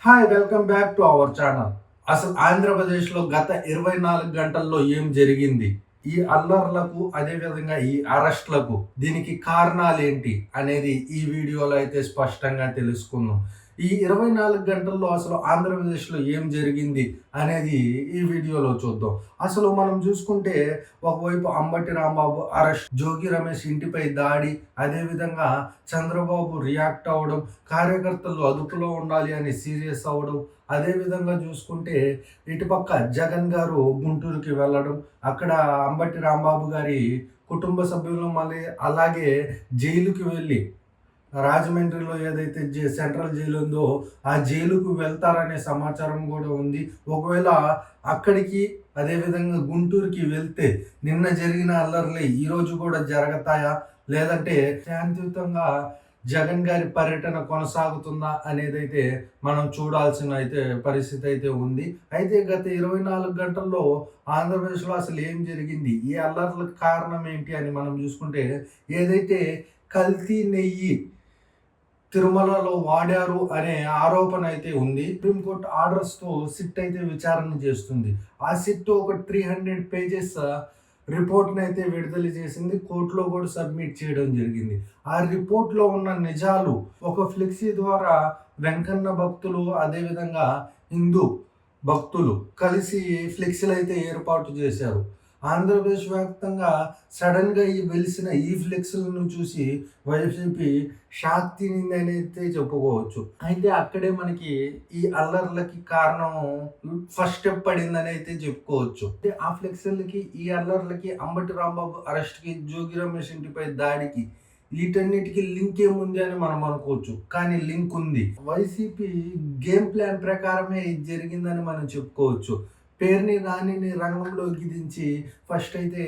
Hi welcome back to our channel. అసలు ఆంధ్రప్రదేశ్లో గత 24 గంటల్లో ఏం జరిగింది? ఈ అల్లర్లకు, అదేవిధంగా ఈ అరెస్ట్‌లకు దీనికి కారణాలేంటి అనేది ఈ వీడియోలో అయితే స్పష్టంగా తెలుసుకుందాం. ఈ 24 గంటల్లో అసలు ఆంధ్రప్రదేశ్‌లో ఏం జరిగింది అనేది ఈ వీడియోలో చూద్దాం. అసలు మనం చూసుకుంటే ఒకవైపు అంబటి రాంబాబు అరెస్ట్, జోగి రమేష్ ఇంటిపై దాడి, అదేవిధంగా చంద్రబాబు రియాక్ట్ అవ్వడం, కార్యకర్తలు అదుపులో ఉండాలి అని సీరియస్ అవ్వడం, అదేవిధంగా చూసుకుంటే ఇటుపక్క జగన్ గారు గుంటూరుకి వెళ్ళడం, అక్కడ అంబటి రాంబాబు గారి కుటుంబ సభ్యులు మళ్ళీ అలాగే జైలుకి వెళ్ళి రాజమండ్రిలో ఏదైతే సెంట్రల్ జైలు ఉందో ఆ జైలుకు వెళ్తారనే సమాచారం కూడా ఉంది. ఒకవేళ అక్కడికి అదేవిధంగా గుంటూరుకి వెళ్తే నిన్న జరిగిన అల్లర్లే ఈరోజు కూడా జరుగుతాయా? లేదంటే శాంతియుతంగా జగన్ గారి పర్యటన కొనసాగుతుందా అనేదైతే మనం చూడాల్సిన పరిస్థితి అయితే ఉంది. అయితే గత 24 గంటల్లో ఆంధ్రప్రదేశ్‌లో అసలు ఏం జరిగింది? ఈ అల్లర్లకు కారణం ఏంటి అని మనం చూసుకుంటే ఏదైతే కల్తీ నెయ్యి తిరుమలలో వాడారు అనే ఆరోపణ అయితే ఉంది. సుప్రీంకోర్టు ఆర్డర్స్‌తో సిట్ అయితే విచారణ చేస్తుంది. ఆ సిట్ ఒక 300 పేజెస్ రిపోర్ట్‌ని అయితే విడుదల చేసింది. కోర్టులో కూడా సబ్మిట్ చేయడం జరిగింది. ఆ రిపోర్ట్‌లో ఉన్న నిజాలు ఒక ఫ్లెక్సీ ద్వారా వెంకన్న భక్తులు, అదేవిధంగా హిందూ భక్తులు కలిసి ఫ్లెక్సీలు అయితే ఏర్పాటు చేశారు. ఆంధ్రప్రదేశ్ వ్యాప్తంగా సడన్‌గా వెలిసిన ఈ ఫ్లెక్స్‌లను చూసి వైసీపీ షాక్ తినిందని అయితే చెప్పుకోవచ్చు. అయితే అక్కడే మనకి ఈ అల్లర్లకి కారణం ఫస్ట్ స్టెప్ పడిందని అయితే చెప్పుకోవచ్చు. అంటే ఆ ఫ్లెక్స్‌లకి, ఈ అల్లర్లకి, అంబటి రాంబాబు అరెస్ట్‌కి, జోగి రమేష్ ఇంటిపై దాడికి వీటన్నిటికి లింక్ ఏముంది అని మనం అనుకోవచ్చు. కానీ లింక్ ఉంది. వైసీపీ గేమ్ ప్లాన్ ప్రకారమే ఇది జరిగిందని మనం చెప్పుకోవచ్చు. పేరుని నానిని రంగంలోకి దించి ఫస్ట్ అయితే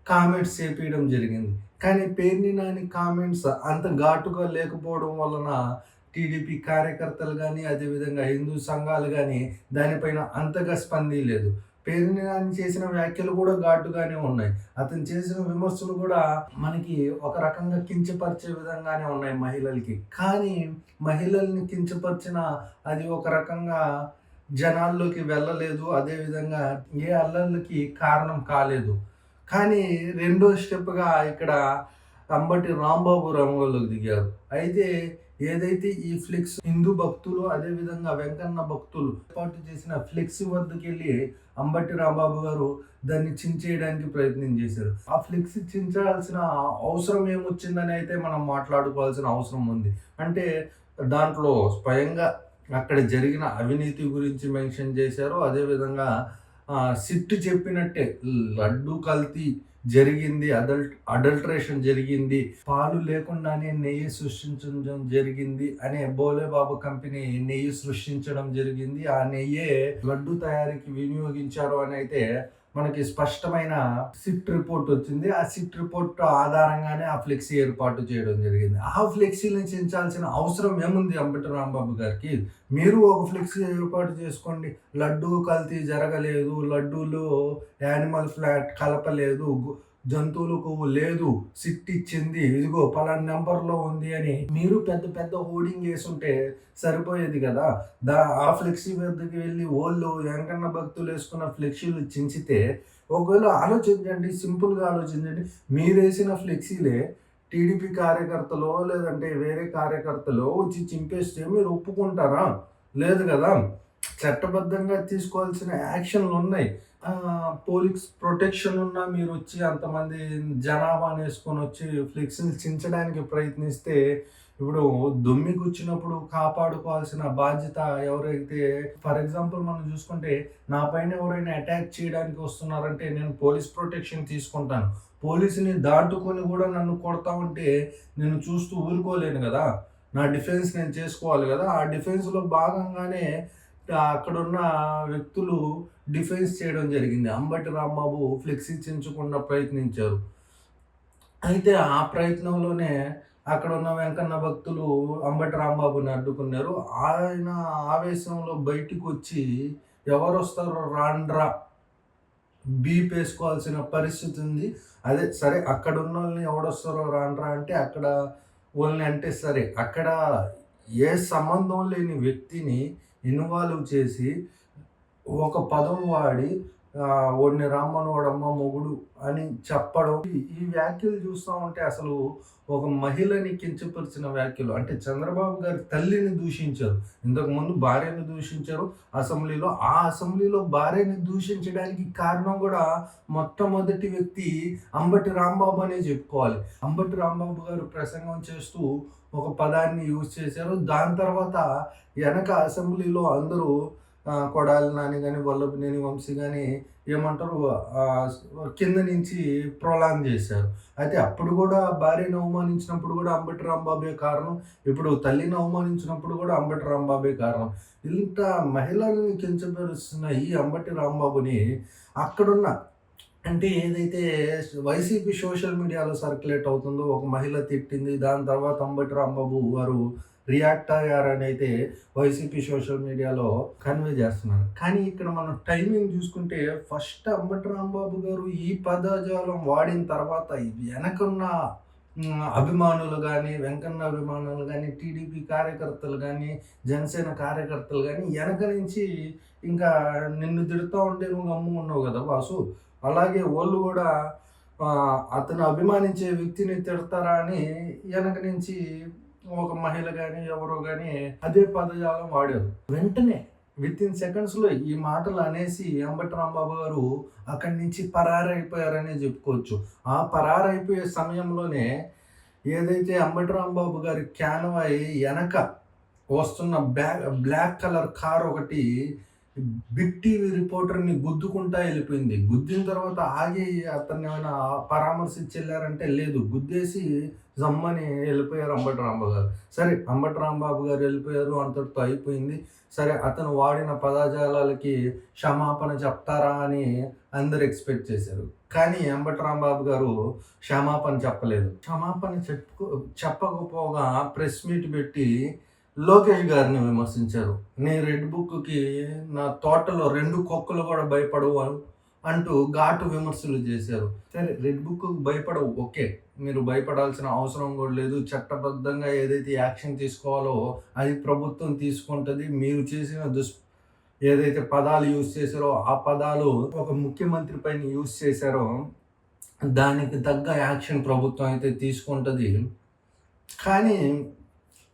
కామెంట్స్ చేపియడం జరిగింది. కానీ పేరుని నాని కామెంట్స్ అంత ఘాటుగా లేకపోవడం వలన టీడీపీ కార్యకర్తలు కానీ, అదేవిధంగా హిందూ సంఘాలు కానీ దానిపైన అంతగా స్పందించలేదు. పేరుని నాని చేసిన వ్యాఖ్యలు కూడా ఘాటుగానే ఉన్నాయి. అతను చేసిన విమర్శలు కూడా మనకి ఒక రకంగా కించపరిచే విధంగానే ఉన్నాయి మహిళలకి. కానీ మహిళల్ని కించపరిచిన అది ఒక రకంగా జనాల్లోకి వెళ్ళలేదు. అదేవిధంగా ఏ అల్లర్లకి కారణం కాలేదు. కానీ రెండో స్టెప్‌గా ఇక్కడ అంబటి రాంబాబు రంగంలోకి దిగారు. అయితే ఏదైతే ఈ ఫ్లెక్స్ హిందూ భక్తులు, అదేవిధంగా వెంకన్న భక్తులు ఏర్పాటు చేసిన ఫ్లెక్సీ వద్దకెళ్ళి అంబటి రాంబాబు గారు దాన్ని చించేయడానికి ప్రయత్నం చేశారు. ఆ ఫ్లెక్సీ చించాల్సిన అవసరం ఏమొచ్చిందని అయితే మనం మాట్లాడుకోవాల్సిన అవసరం ఉంది. అంటే దాంట్లో స్వయంగా అక్కడ జరిగిన అవినీతి గురించి మెన్షన్ చేశారు. అదేవిధంగా సిట్ చెప్పినట్టే లడ్డు కల్తీ జరిగింది, అడల్ట్రేషన్ జరిగింది, పాలు లేకుండానే నెయ్యి సృష్టించడం జరిగింది అనే బోలేబాబు కంపెనీ నెయ్యి సృష్టించడం జరిగింది. ఆ నెయ్యే లడ్డు తయారీకి వినియోగించారు అని అయితే మనకి స్పష్టమైన సిట్ రిపోర్ట్ వచ్చింది. ఆ సిట్ రిపోర్ట్ ఆధారంగానే ఆ ఫ్లెక్సీ ఏర్పాటు చేయడం జరిగింది. ఆ ఫ్లెక్సీని చించాల్సిన అవసరం ఏముంది అంబటి రాంబాబు గారికి? మీరు ఒక ఫ్లెక్సీ ఏర్పాటు చేసుకోండి. లడ్డూ కల్తీ జరగలేదు, లడ్డూలో యానిమల్ ఫ్లాట్ కలపలేదు, జంతువుల కొవ్వు లేదు, సిట్ ఇచ్చింది, ఇదిగో పలానా నెంబర్లో ఉంది అని మీరు పెద్ద పెద్ద హోర్డింగ్ వేసుంటే సరిపోయేది కదా. ఆ ఫ్లెక్సీ వద్దకు వెళ్ళి ఓళ్ళు వెంకన్న భక్తులు వేసుకున్న ఫ్లెక్సీలు చించితే ఒకవేళ ఆలోచించండి, సింపుల్గా ఆలోచించండి. మీరేసిన ఫ్లెక్సీలే టీడీపీ కార్యకర్తలో లేదంటే వేరే కార్యకర్తలో వచ్చి చింపేస్తే మీరు ఒప్పుకుంటారా? లేదు కదా. చట్టబద్ధంగా తీసుకోవాల్సిన యాక్షన్లు ఉన్నాయి. పోలీస్ ప్రొటెక్షన్ ఉన్నా మీరు వచ్చి అంతమంది జనాభాని వేసుకొని వచ్చి ఫ్లెక్సీలు చించడానికి ప్రయత్నిస్తే ఇప్పుడు దొమ్మికొచ్చినప్పుడు కాపాడుకోవాల్సిన బాధ్యత ఎవరైతే, ఫర్ ఎగ్జాంపుల్ మనం చూసుకుంటే నా పైన ఎవరైనా అటాక్ చేయడానికి వస్తున్నారంటే నేను పోలీస్ ప్రొటెక్షన్ తీసుకుంటాను. పోలీసుని దాటుకొని కూడా నన్ను కొడతా ఉంటే నేను చూస్తూ ఊరుకోలేను కదా. నా డిఫెన్స్ నేను చేసుకోవాలి కదా. ఆ డిఫెన్స్లో భాగంగానే అక్కడున్న వ్యక్తులు డిఫెన్స్ చేయడం జరిగింది. అంబటి రాంబాబు ఫ్లెక్సీ చించకుండా ప్రయత్నించారు. అయితే ఆ ప్రయత్నంలోనే అక్కడున్న వెంకన్న భక్తులు అంబటి రాంబాబుని అడ్డుకున్నారు. ఆయన ఆవేశంలో బయటికొచ్చి ఎవరొస్తారో రాండ్రా బీప్ వేసుకోవాల్సిన పరిస్థితి ఉంది. అదే సరే అక్కడున్నోళ్ళని ఎవడొస్తారో రాండ్రా అంటే అక్కడ ఓళ్ళని అంటే సరే, అక్కడ ఏ సంబంధం లేని వ్యక్తిని ఇన్వాల్వ్ చేసి ఒక పదం వాడి "ఓడిని రమ్మనోడమ్మ మొగుడు" అని చెప్పడం. ఈ వ్యాఖ్యలు చూస్తా ఉంటే అసలు ఒక మహిళని కించపరిచిన వ్యాఖ్యలు. అంటే చంద్రబాబు గారి తల్లిని దూషించారు. ఇంతకుముందు భార్యని దూషించారు అసెంబ్లీలో. ఆ అసెంబ్లీలో భార్యని దూషించడానికి కారణం కూడా మొట్టమొదటి వ్యక్తి అంబటి రాంబాబు అనే చెప్పుకోవాలి. అంబటి రాంబాబు గారు ప్రసంగం చేస్తూ ఒక పదాన్ని యూజ్ చేశారు. దాని తర్వాత వెనక అసెంబ్లీలో అందరూ కొడాలి నాని కానీ, వల్లభనేని వంశీ కానీ ఏమంటారు కింద నుంచి ప్రొలాంగ్ చేశారు. అయితే అప్పుడు కూడా భార్యను అవమానించినప్పుడు కూడా అంబటి రాంబాబే కారణం. ఇప్పుడు తల్లిని అవమానించినప్పుడు కూడా అంబటి రాంబాబే కారణం. ఇంత మహిళలను కించపరుస్తున్న ఈ అంబటి రాంబాబుని అక్కడున్న అంటే ఏదైతే వైసీపీ సోషల్ మీడియాలో సర్క్యులేట్ అవుతుందో, ఒక మహిళ తిట్టింది, దాని తర్వాత అంబటి రాంబాబు వారు రియాక్ట్ అయ్యారని అయితే వైసీపీ సోషల్ మీడియాలో కన్వే చేస్తున్నారు. కానీ ఇక్కడ మనం టైమింగ్ చూసుకుంటే ఫస్ట్ అంబటి రాంబాబు గారు ఈ పదజాలం వాడిన తర్వాత వెనకున్న అభిమానులు కానీ, వెంకన్న అభిమానులు కానీ, టీడీపీ కార్యకర్తలు కానీ, జనసేన కార్యకర్తలు కానీ వెనక నుంచి ఇంకా నిన్ను తిడుతూ ఉంటే నువ్వు గమ్ముకున్నావు కదా వాసు, అలాగే వాళ్ళు కూడా అతను అభిమానించే వ్యక్తిని తిడతారా అని వెనక నుంచి ఒక మహిళ కానీ ఎవరో కానీ అదే పదజాలం వాడారు. వెంటనే విత్ ఇన్ సెకండ్స్లో ఈ మాటలు అనేసి అంబటి రాంబాబు గారు అక్కడి నుంచి పరారైపోయారనే చెప్పుకోవచ్చు. ఆ పరారైపోయే సమయంలోనే ఏదైతే అంబటి రాంబాబు గారి క్యాన్వాయ్ వెనక వస్తున్న బ్లాక్ కలర్ కార్ ఒకటి బిగ్ టీవీ రిపోర్టర్ని గుద్దుకుంటా వెళ్ళిపోయింది. గుద్దిన తర్వాత ఆగి అతన్ని ఏమైనా పరామర్శించి వెళ్ళారంటే లేదు, గుద్దేసి జమ్మని వెళ్ళిపోయారు అంబటి రాంబాబు గారు. సరే అంబటి రాంబాబు గారు వెళ్ళిపోయారు, అంతటితో అయిపోయింది. సరే అతను వాడిన పదజాలాలకి క్షమాపణ చెప్తారా అని అందరు ఎక్స్పెక్ట్ చేశారు. కానీ అంబటి రాంబాబు గారు క్షమాపణ చెప్పలేదు. క్షమాపణ చెప్పకపోగా ప్రెస్ మీట్ పెట్టి లోకేష్ గారిని విమర్శించారు. నీ రెడ్ బుక్కి నా తోటలో 2 కుక్కలు కూడా భయపడవు అంటూ ఘాటు విమర్శలు చేశారు. సరే రెడ్ బుక్ భయపడవు, ఓకే, మీరు భయపడాల్సిన అవసరం కూడా లేదు. చట్టబద్ధంగా ఏదైతే యాక్షన్ తీసుకోవాలో అది ప్రభుత్వం తీసుకుంటుంది. మీరు చేసిన ఏదైతే పదాలు యూజ్ చేశారో ఆ పదాలు ఒక ముఖ్యమంత్రి పైన యూజ్ చేశారో దానికి తగ్గ యాక్షన్ ప్రభుత్వం అయితే తీసుకుంటుంది. కానీ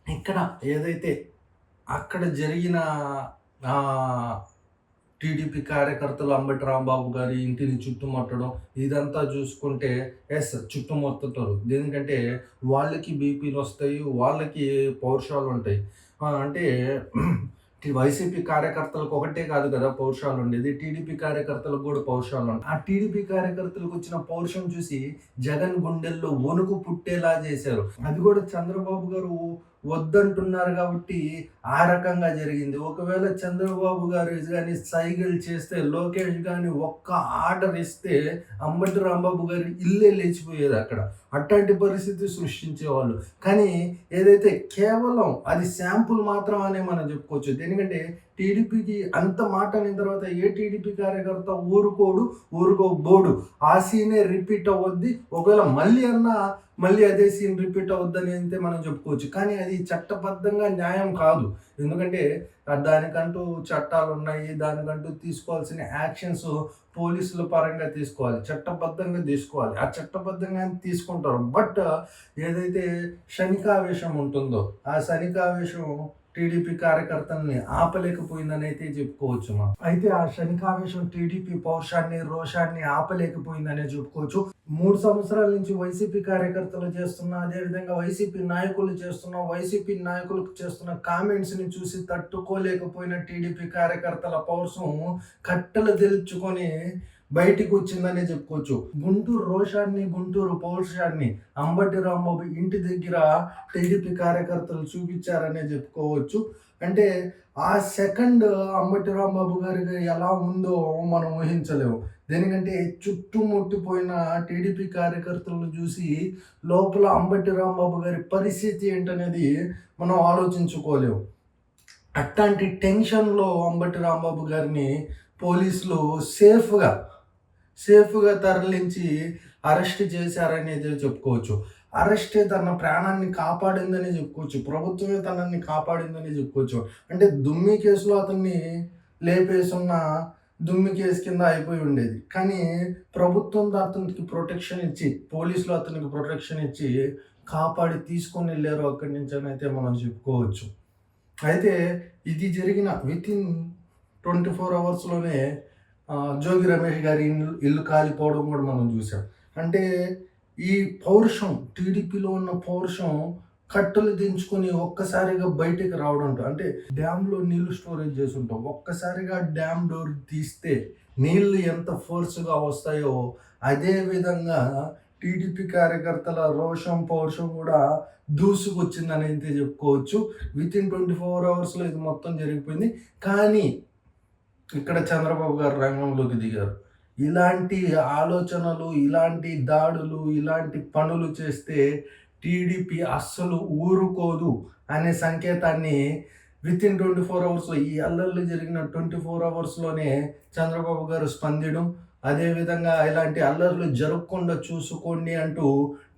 ఇక్కడ ఏదైతే అక్కడ జరిగిన టీడీపీ కార్యకర్తలు అంబటి రాంబాబు గారి ఇంటిని చుట్టుముట్టడం ఇదంతా చూసుకుంటే చుట్టుముట్టుతారు. ఎందుకంటే వాళ్ళకి బీపీలు వస్తాయి, వాళ్ళకి పౌరుషాలు ఉంటాయి. అంటే వైసీపీ కార్యకర్తలకు ఒకటే కాదు కదా పౌరుషాలు ఉండేది, టీడీపీ కార్యకర్తలకు కూడా పౌరుషాలు ఉంటాయి. ఆ టీడీపీ కార్యకర్తలకు వచ్చిన పౌరుషం చూసి జగన్ గుండెల్లో వణుకు పుట్టేలా చేశారు. అది కూడా చంద్రబాబు గారు వద్దంటున్నారు కాబట్టి ఆ రకంగా జరిగింది. ఒకవేళ చంద్రబాబు గారు కానీ సైగలు చేస్తే, లోకేష్ కానీ ఒక్క ఆర్డర్ ఇస్తే అంబటి రాంబాబు గారి ఇల్లే లేచిపోయేది అక్కడ. అట్లాంటి పరిస్థితి సృష్టించేవాళ్ళు. కానీ ఏదైతే కేవలం అది శాంపుల్ మాత్రం అనే మనం చెప్పుకోవచ్చు. ఎందుకంటే టీడీపీకి అంత మాట అయిన తర్వాత ఏ టీడీపీ కార్యకర్త ఊరుకోబోడు. ఆ సీనే రిపీట్ అవ్వద్ది. ఒకవేళ మళ్ళీ అదే సీన్ రిపీట్ అవుద్దని అయితే మనం చెప్పుకోవచ్చు. కానీ అది చట్టబద్ధంగా న్యాయం కాదు. ఎందుకంటే దానికంటూ చట్టాలు ఉన్నాయి, దానికంటూ తీసుకోవాల్సిన యాక్షన్స్ పోలీసుల పరంగా తీసుకోవాలి, చట్టబద్ధంగా తీసుకోవాలి. ఆ చట్టబద్ధంగా తీసుకుంటారు. బట్ ఏదైతే క్షణికావేశం ఉంటుందో ఆ క్షణికావేశం టీడీపీ కార్యకర్తల్ని ఆపలేకపోయిందని అయితే చెప్పుకోవచ్చు. అయితే ఆ క్షణికావేశం టీడీపీ పౌరుషాన్ని, రోషాన్ని ఆపలేకపోయిందనే చెప్పుకోవచ్చు. 3 సంవత్సరాల నుంచి వైసీపీ కార్యకర్తలు చేస్తున్న, అదేవిధంగా వైసీపీ నాయకులకు చేస్తున్న కామెంట్స్ని చూసి తట్టుకోలేకపోయిన టీడీపీ కార్యకర్తల పౌరుషం కట్టలు తెల్చుకొని బయటికి వచ్చిందనే చెప్పుకోవచ్చు. గుంటూరు రోషాన్ని, గుంటూరు పౌరుషాన్ని అంబటి రాంబాబు ఇంటి దగ్గర టీడీపీ కార్యకర్తలు చూపించారనే చెప్పుకోవచ్చు. అంటే ఆ సెకండ్ అంబటి రాంబాబు గారికి ఎలా ఉందో మనం ఊహించలేము. దేనికంటే చుట్టుముట్టిపోయిన టీడీపీ కార్యకర్తలను చూసి లోపల అంబటి రాంబాబు గారి పరిస్థితి ఏంటనేది మనం ఆలోచించుకోలేము. అట్లాంటి టెన్షన్లో అంబటి రాంబాబు గారిని పోలీసులు సేఫ్గా తరలించి అరెస్ట్ చేశారనేది చెప్పుకోవచ్చు. అరెస్టే తన ప్రాణాన్ని కాపాడిందని చెప్పుకోవచ్చు. ప్రభుత్వమే తనని కాపాడిందని చెప్పుకోవచ్చు. అంటే దుమ్మి కేసులో అతన్ని లేపేసున్న దుమ్మి కేసు కింద అయిపోయి ఉండేది. కానీ ప్రభుత్వం అతనికి ప్రొటెక్షన్ ఇచ్చి, పోలీసులు అతనికి ప్రొటెక్షన్ ఇచ్చి కాపాడి తీసుకొని వెళ్లారు అక్కడి నుంచి అని అయితే మనం చెప్పుకోవచ్చు. అయితే ఇది జరిగిన వితిన్ 24 అవర్స్‌లోనే జోగి రమేష్ గారి ఇల్లు కాలిపోవడం కూడా మనం చూసాం. అంటే ఈ పౌరుషం, టీడీపీలో ఉన్న పౌరుషం కట్టలు దించుకొని ఒక్కసారిగా బయటికి రావడంతో, అంటే డ్యామ్‌లో నీళ్లు స్టోరేజ్ చేసుంటాం. ఒక్కసారిగా డ్యామ్ డోర్ తీస్తే నీళ్లు ఎంత ఫోర్స్‌గా వస్తాయో అదే విధంగా టీడీపీ కార్యకర్తల రోషం, పౌరుషం కూడా దూసుకొచ్చిందని అయితే చెప్పుకోవచ్చు. వితిన్ 24 అవర్స్‌లో ఇది మొత్తం జరిగిపోయింది. కానీ ఇక్కడ చంద్రబాబు గారు రంగంలోకి దిగారు. ఇలాంటి ఆలోచనలు, ఇలాంటి దాడులు, ఇలాంటి పనులు చేస్తే టీడీపీ అస్సలు ఊరుకోదు అనే సంకేతాన్ని వితిన్ 24 అవర్స్‌లో, ఈ అల్లర్లు జరిగిన 24 అవర్స్‌లోనే చంద్రబాబు గారు స్పందించడం, అదేవిధంగా ఇలాంటి అల్లర్లు జరగకుండా చూసుకోండి అంటూ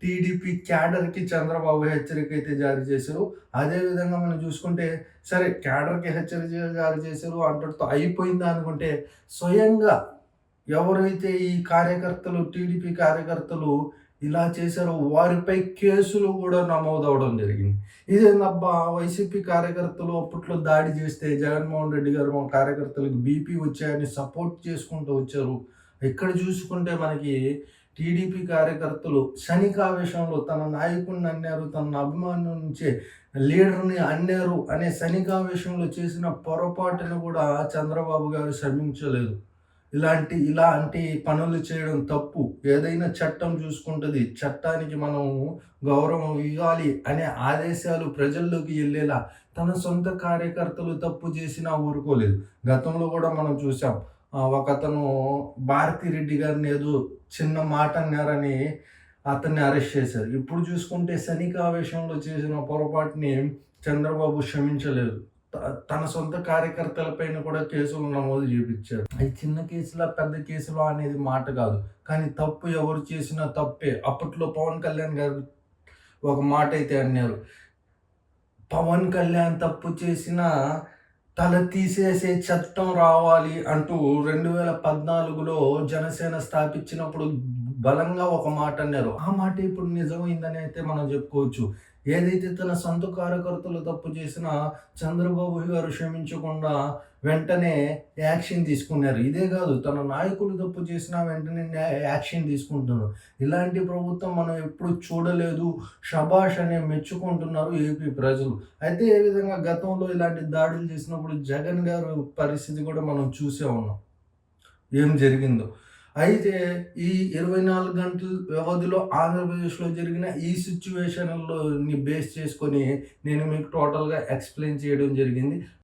టీడీపీ క్యాడర్‌కి చంద్రబాబు హెచ్చరిక అయితే జారీ చేశారు. అదేవిధంగా మనం చూసుకుంటే, సరే క్యాడర్‌కి హెచ్చరిక జారీ చేశారు అంతటితో అయిపోయిందా అనుకుంటే, స్వయంగా ఎవరైతే ఈ కార్యకర్తలు, టీడీపీ కార్యకర్తలు ఇలా చేశారో వారిపై కేసులు కూడా నమోదవడం జరిగింది. ఇదేందబ్బా, వైసీపీ కార్యకర్తలు అప్పట్లో దాడి చేస్తే జగన్మోహన్ రెడ్డి గారు మా కార్యకర్తలకు బీపీ వచ్చాయని సపోర్ట్ చేసుకుంటూ వచ్చారు. ఇక్కడ చూసుకుంటే మనకి టీడీపీ కార్యకర్తలు క్షణికావేశంలో తన నాయకుడిని అన్నారు, తన అభిమానించే లీడర్ని అన్నారు అనే క్షణికావేశంలో చేసిన పొరపాటును కూడా చంద్రబాబు గారు క్షమించలేదు. ఇలాంటి పనులు చేయడం తప్పు. ఏదైనా చట్టం చూసుకుంటది. చట్టానికి మనం గౌరవం ఇవ్వాలి అనే ఆదేశాలు ప్రజల్లోకి వెళ్ళేలా తన సొంత కార్యకర్తలు తప్పు చేసినా ఊరుకోలేదు. గతంలో కూడా మనం చూసాం. ఒకతను భారతిరెడ్డి గారిని ఏదో చిన్న మాట అన్నారని అతన్ని అరెస్ట్ చేశారు. ఇప్పుడు చూసుకుంటే క్షణికావేశంలో చేసిన పొరపాటుని చంద్రబాబు క్షమించలేదు. తన సొంత కార్యకర్తల పైన కూడా కేసులు నమోదు చేయించారు. అది చిన్న కేసులా పెద్ద కేసులా అనేది మాట కాదు, కానీ తప్పు ఎవరు చేసినా తప్పే. అప్పట్లో పవన్ కళ్యాణ్ గారు ఒక మాట అయితే అన్నారు, పవన్ కళ్యాణ్ తప్పు చేసిన తల తీసేసే చట్టం రావాలి అంటూ 2014లో జనసేన స్థాపించినప్పుడు బలంగా ఒక మాట అన్నారు. ఆ మాట ఇప్పుడు నిజమైందని అయితే మనం చెప్పుకోవచ్చు. ఏదైతే తన సొంత కార్యకర్తలు తప్పు చేసినా చంద్రబాబు గారు క్షమించకుండా వెంటనే యాక్షన్ తీసుకున్నారు. ఇదే కాదు, తన నాయకులు తప్పు చేసినా వెంటనే యాక్షన్ తీసుకుంటున్నారు. ఇలాంటి ప్రభుత్వం మనం ఎప్పుడు చూడలేదు. షబాష్ అనే మెచ్చుకుంటున్నారు ఏపీ ప్రజలు. అయితే ఏ విధంగా గతంలో ఇలాంటి దాడులు చేసినప్పుడు జగన్ గారు పరిస్థితి కూడా మనం చూసే ఉన్నాం, ఏం జరిగిందో. అయితే ఈ 24 గంటల వ్యవధిలో ఆంధ్రప్రదేశ్లో జరిగిన ఈ సిచ్యువేషన్‌లని బేస్ చేసుకొని నేను మీకు టోటల్‌గా ఎక్స్‌ప్లెయిన్ చేయడం జరిగింది.